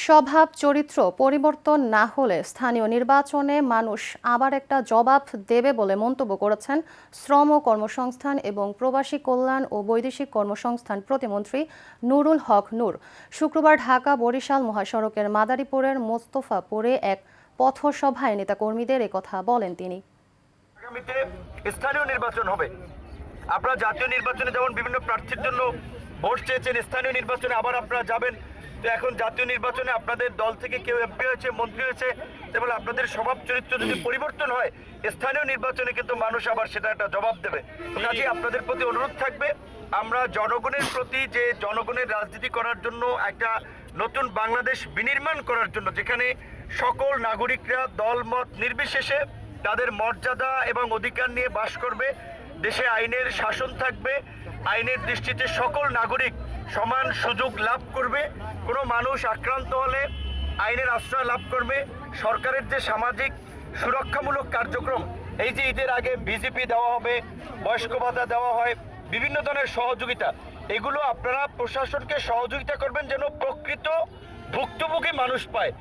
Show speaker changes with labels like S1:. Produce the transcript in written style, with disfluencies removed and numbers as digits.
S1: স্বভাব চরিত্র পরিবর্তন না হলে স্থানীয় নির্বাচনে মানুষ আবার একটা জবাব দেবে বলে মন্তব্য করেছেন শ্রম কর্মসংস্থান এবং প্রবাসী কল্যাণ ও বৈদেশিক কর্মসংস্থান প্রতিমন্ত্রী নুরুল হক নূর। শুক্রবার ঢাকা বরিশাল মহাসড়কের মাদারীপুরের মোস্তফাপুরে এক পথসভায় নেতাকর্মীদের একথা বলেন তিনি।
S2: আগামীতে স্থানীয় নির্বাচন হবে। আপনারা জাতীয় নির্বাচনে যেমন বিভিন্ন প্রার্থীর জন্য ভোট চেয়েছেন, স্থানীয় নির্বাচনে আবার আপনারা যাবেন। তো এখন জাতীয় নির্বাচনে আপনাদের দল থেকে কেউ এমপি হয়েছে, মন্ত্রী হয়েছে, এবং আপনাদের স্বভাব চরিত্র যদি পরিবর্তন হয়, স্থানীয় নির্বাচনে কিন্তু মানুষ আবার সেটা একটা জবাব দেবে। কাজে আপনাদের প্রতি অনুরোধ থাকবে, আমরা জনগণের প্রতি যে জনগণের রাজনীতি করার জন্য একটা নতুন বাংলাদেশ বিনির্মাণ করার জন্য, যেখানে সকল নাগরিকরা দলমত নির্বিশেষে তাদের মর্যাদা এবং অধিকার নিয়ে বাস করবে, দেশে আইনের শাসন থাকবে, আইনের দৃষ্টিতে সকল নাগরিক সমান সুযোগ লাভ করবে, কোনো মানুষ আক্রান্ত হলে আইনের আশ্রয় লাভ করবে, সরকারের যে সামাজিক সুরক্ষামূলক কার্যক্রম, এই যে ঈদের আগে বিজেপি দেওয়া হবে, বয়স্ক ভাতা দেওয়া হয়, বিভিন্ন ধরনের সহযোগিতা, এগুলো আপনারা প্রশাসনকে সহযোগিতা করবেন যেন প্রকৃত ভুক্তভোগী মানুষ পায়।